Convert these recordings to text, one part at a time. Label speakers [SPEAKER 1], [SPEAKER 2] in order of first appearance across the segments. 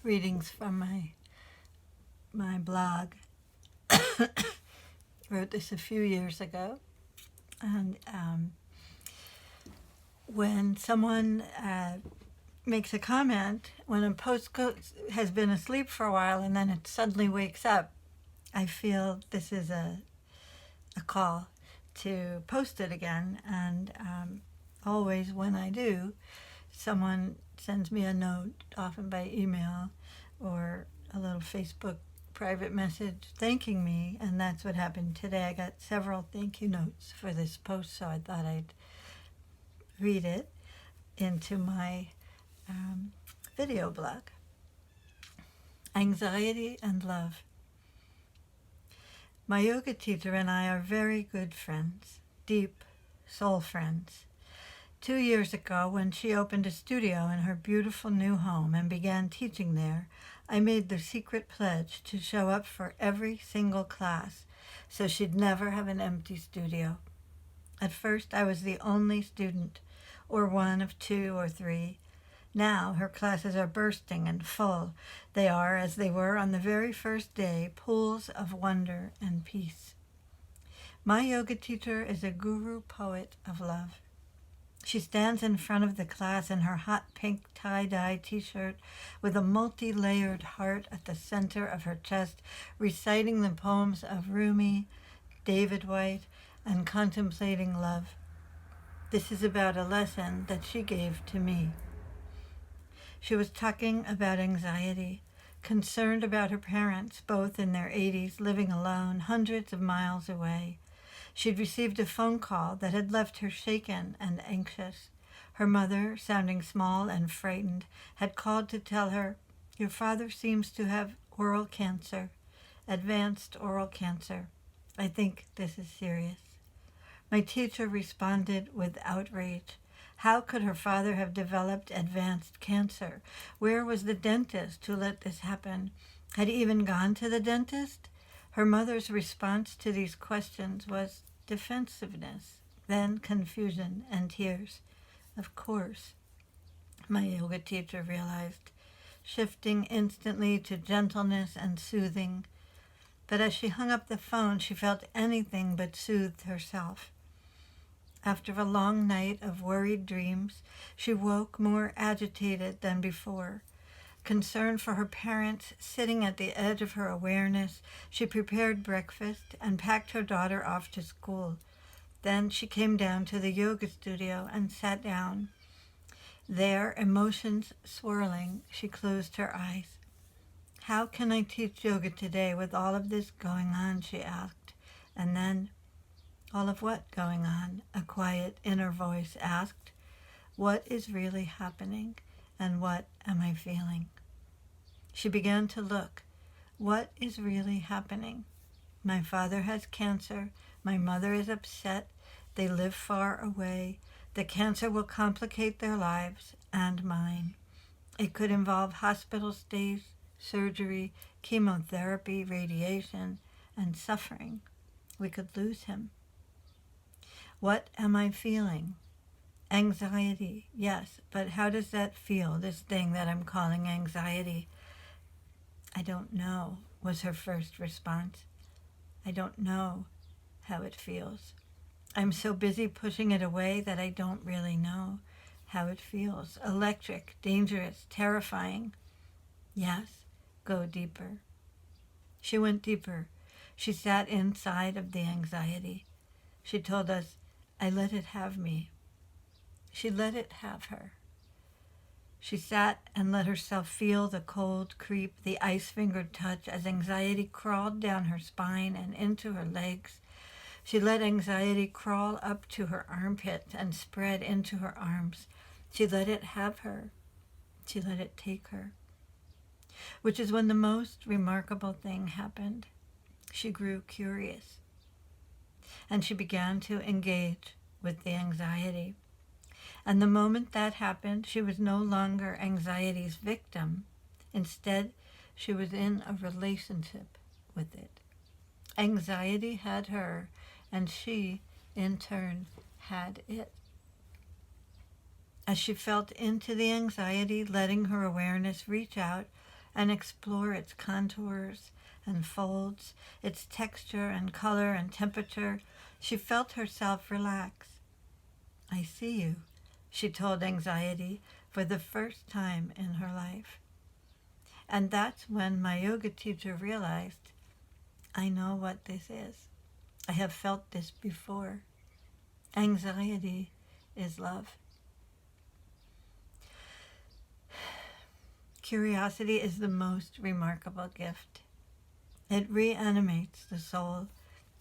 [SPEAKER 1] readings from my blog. Wrote this a few years ago, and when someone makes a comment, when a post has been asleep for a while and then it suddenly wakes up, I feel this is a call to post it again. And always when I do, someone sends me a note, often by email or a little Facebook private message thanking me, and that's what happened today. I got several thank you notes for this post, so I thought I'd read it into my video blog. Anxiety and love. My yoga teacher and I are very good friends, deep soul friends. 2 years ago, when she opened a studio in her beautiful new home and began teaching there, I made the secret pledge to show up for every single class so she'd never have an empty studio. At first, I was the only student, or one of 2 or 3. Now her classes are bursting and full. They are, as they were on the very first day, pools of wonder and peace. My yoga teacher is a guru poet of love. She stands in front of the class in her hot pink tie-dye t-shirt with a multi-layered heart at the center of her chest, reciting the poems of Rumi, David Whyte, and contemplating love. This is about a lesson that she gave to me. She was talking about anxiety, concerned about her parents, both in their 80s, living alone, hundreds of miles away. She'd received a phone call that had left her shaken and anxious. Her mother, sounding small and frightened, had called to tell her, "Your father seems to have oral cancer, advanced oral cancer. I think this is serious." My teacher responded with outrage. How could her father have developed advanced cancer? Where was the dentist who let this happen? Had he even gone to the dentist? Her mother's response to these questions was defensiveness, then confusion and tears. Of course, my yoga teacher realized, shifting instantly to gentleness and soothing. But as she hung up the phone, she felt anything but soothed herself. After a long night of worried dreams, she woke more agitated than before. Concerned for her parents sitting at the edge of her awareness, she prepared breakfast and packed her daughter off to school. Then she came down to the yoga studio and sat down. There, emotions swirling, she closed her eyes. "How can I teach yoga today with all of this going on?" she asked. And then, "All of what going on?" a quiet inner voice asked. "What is really happening, and what am I feeling?" She began to look. What is really happening? My father has cancer. My mother is upset. They live far away. The cancer will complicate their lives and mine. It could involve hospital stays, surgery, chemotherapy, radiation, and suffering. We could lose him. What am I feeling? Anxiety, yes, but how does that feel, this thing that I'm calling anxiety? "I don't know," was her first response. "I don't know how it feels. I'm so busy pushing it away that I don't really know how it feels. Electric, dangerous, terrifying." "Yes, go deeper." She went deeper. She sat inside of the anxiety. She told us, "I let it have me." She let it have her. She sat and let herself feel the cold creep, the ice-fingered touch as anxiety crawled down her spine and into her legs. She let anxiety crawl up to her armpit and spread into her arms. She let it have her. She let it take her. Which is when the most remarkable thing happened. She grew curious, and she began to engage with the anxiety. And the moment that happened, she was no longer anxiety's victim. Instead, she was in a relationship with it. Anxiety had her, and she, in turn, had it. As she felt into the anxiety, letting her awareness reach out, and explore its contours and folds, its texture and color and temperature, she felt herself relax. "I see you," she told anxiety for the first time in her life. And that's when my yoga teacher realized, I know what this is. I have felt this before. Anxiety is love. Curiosity is the most remarkable gift. It reanimates the soul.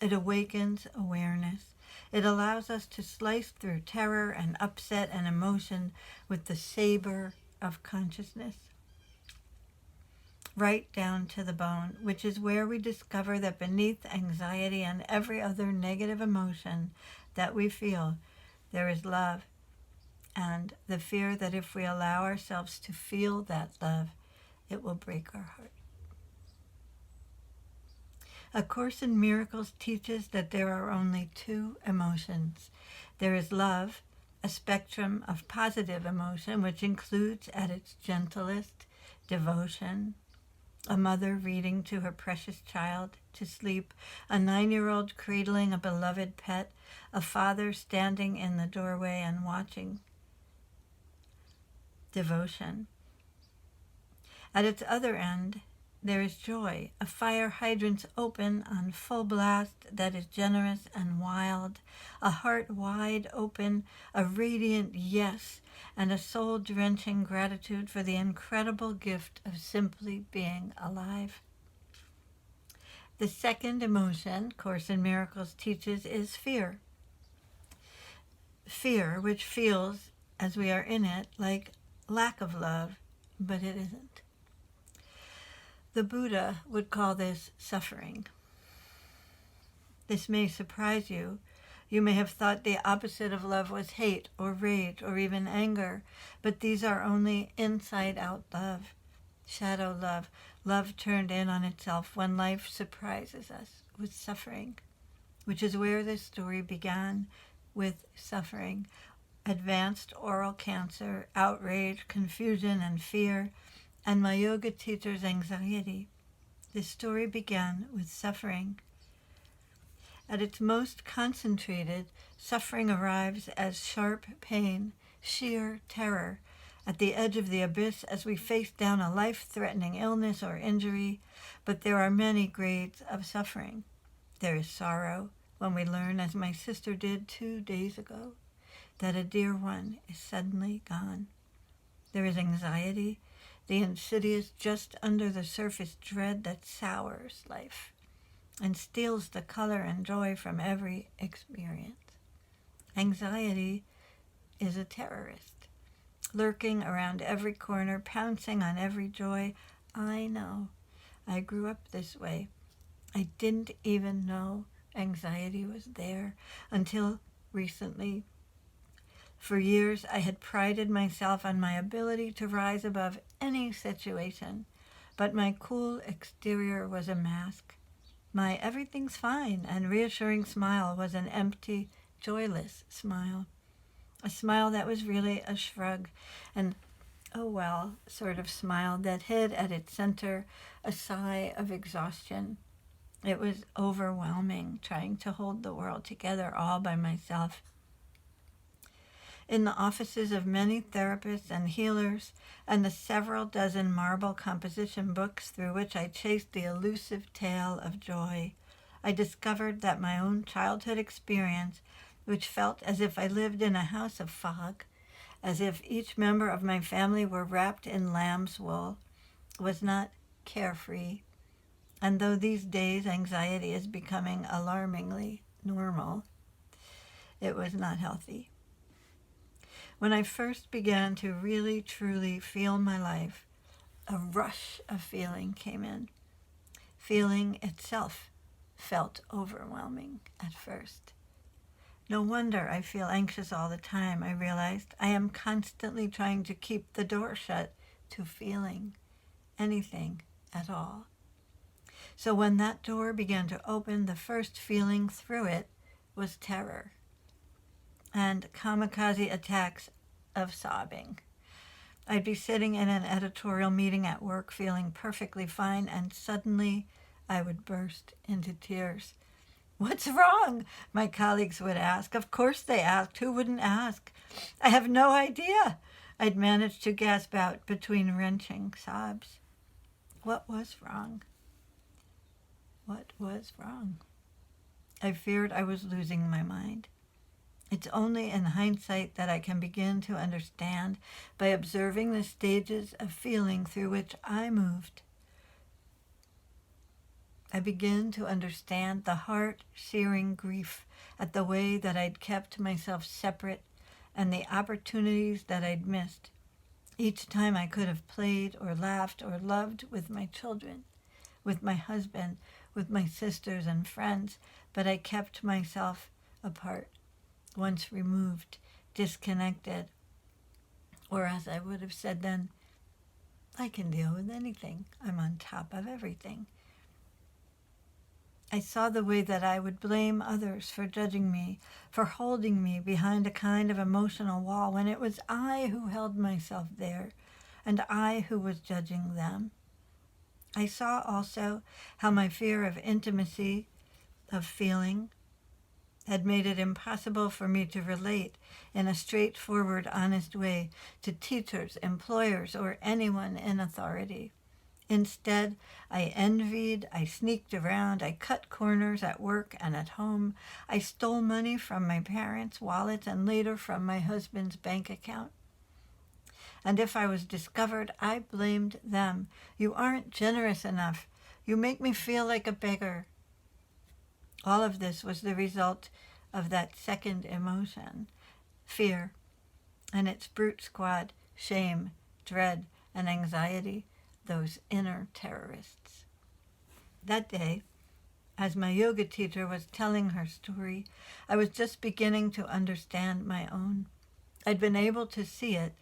[SPEAKER 1] It awakens awareness. It allows us to slice through terror and upset and emotion with the saber of consciousness, right down to the bone, which is where we discover that beneath anxiety and every other negative emotion that we feel, there is love, and the fear that if we allow ourselves to feel that love, it will break our heart. A Course in Miracles teaches that there are only two emotions. There is love, a spectrum of positive emotion, which includes at its gentlest devotion, a mother reading to her precious child to sleep, a 9-year-old cradling a beloved pet, a father standing in the doorway and watching. Devotion. At its other end, there is joy, a fire hydrant open on full blast that is generous and wild, a heart wide open, a radiant yes, and a soul-drenching gratitude for the incredible gift of simply being alive. The second emotion Course in Miracles teaches is fear. Fear, which feels, as we are in it, like lack of love, but it isn't. The Buddha would call this suffering. This may surprise you. You may have thought the opposite of love was hate or rage or even anger, but these are only inside-out love, shadow love, love turned in on itself when life surprises us with suffering, which is where this story began, with suffering, advanced oral cancer, outrage, confusion, and fear, and my yoga teacher's anxiety. This story began with suffering. At its most concentrated, suffering arrives as sharp pain, sheer terror, at the edge of the abyss as we face down a life-threatening illness or injury. But there are many grades of suffering. There is sorrow when we learn, as my sister did 2 days ago, that a dear one is suddenly gone. There is anxiety, the insidious, just under the surface dread that sours life and steals the color and joy from every experience. Anxiety is a terrorist, lurking around every corner, pouncing on every joy. I know. I grew up this way. I didn't even know anxiety was there until recently. For years, I had prided myself on my ability to rise above any situation, but my cool exterior was a mask. My everything's fine and reassuring smile was an empty, joyless smile, a smile that was really a shrug, an oh well sort of smile that hid at its center a sigh of exhaustion. It was overwhelming trying to hold the world together all by myself. In the offices of many therapists and healers, and the several dozen marble composition books through which I chased the elusive tale of joy, I discovered that my own childhood experience, which felt as if I lived in a house of fog, as if each member of my family were wrapped in lamb's wool, was not carefree. And though these days anxiety is becoming alarmingly normal, it was not healthy. When I first began to really, truly feel my life, a rush of feeling came in. Feeling itself felt overwhelming at first. No wonder I feel anxious all the time, I realized. I am constantly trying to keep the door shut to feeling anything at all. So when that door began to open, the first feeling through it was terror and kamikaze attacks of sobbing. I'd be sitting in an editorial meeting at work feeling perfectly fine, and suddenly I would burst into tears. "What's wrong?" my colleagues would ask. Of course they asked. Who wouldn't ask? "I have no idea," I'd manage to gasp out between wrenching sobs. What was wrong? What was wrong? I feared I was losing my mind. It's only in hindsight that I can begin to understand by observing the stages of feeling through which I moved. I begin to understand the heart-searing grief at the way that I'd kept myself separate and the opportunities that I'd missed. Each time I could have played or laughed or loved with my children, with my husband, with my sisters and friends, but I kept myself apart, once removed, disconnected. Or as I would have said then, I can deal with anything. I'm on top of everything. I saw the way that I would blame others for judging me, for holding me behind a kind of emotional wall, when it was I who held myself there, and I who was judging them. I saw also how my fear of intimacy, of feeling, had made it impossible for me to relate in a straightforward, honest way to teachers, employers, or anyone in authority. Instead, I envied, I sneaked around, I cut corners at work and at home. I stole money from my parents' wallets and later from my husband's bank account. And if I was discovered, I blamed them. "You aren't generous enough. You make me feel like a beggar." All of this was the result of that second emotion, fear, and its brute squad, shame, dread, and anxiety, those inner terrorists. That day, as my yoga teacher was telling her story, I was just beginning to understand my own. I'd been able to see it,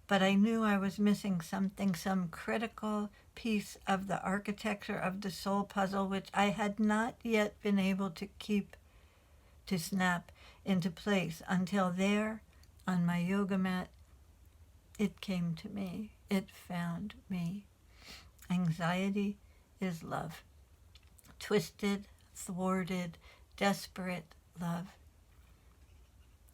[SPEAKER 1] but I knew I was missing something, some critical piece of the architecture of the soul puzzle which I had not yet been able to snap into place until there, on my yoga mat, it came to me. It found me. Anxiety is love. Twisted, thwarted, desperate love.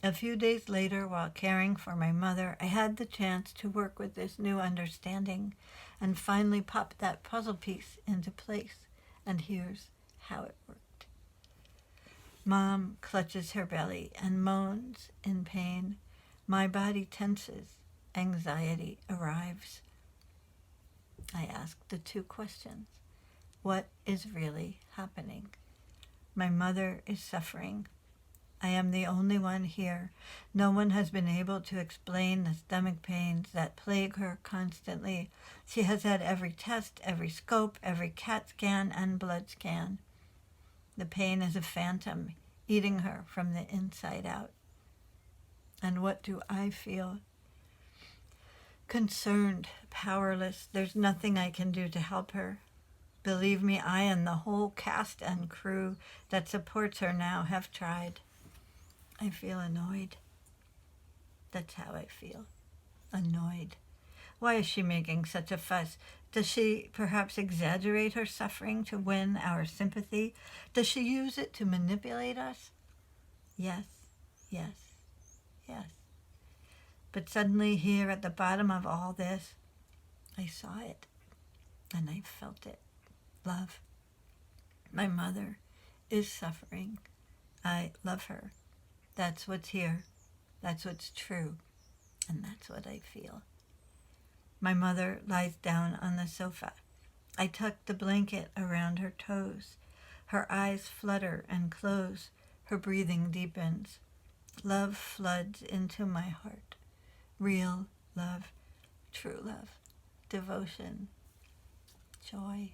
[SPEAKER 1] A few days later, while caring for my mother, I had the chance to work with this new understanding and finally pop that puzzle piece into place. And here's how it worked. Mom clutches her belly and moans in pain. My body tenses. Anxiety arrives. I ask the two questions. What is really happening? My mother is suffering. I am the only one here. No one has been able to explain the stomach pains that plague her constantly. She has had every test, every scope, every CAT scan and blood scan. The pain is a phantom, eating her from the inside out. And what do I feel? Concerned, powerless. There's nothing I can do to help her. Believe me, I and the whole cast and crew that supports her now have tried. I feel annoyed. That's how I feel. Annoyed. Why is she making such a fuss? Does she perhaps exaggerate her suffering to win our sympathy? Does she use it to manipulate us? Yes, yes, yes. But suddenly here at the bottom of all this, I saw it and I felt it. Love. My mother is suffering. I love her. That's what's here. That's what's true. And that's what I feel. My mother lies down on the sofa. I tuck the blanket around her toes. Her eyes flutter and close. Her breathing deepens. Love floods into my heart. Real love, true love, devotion, joy.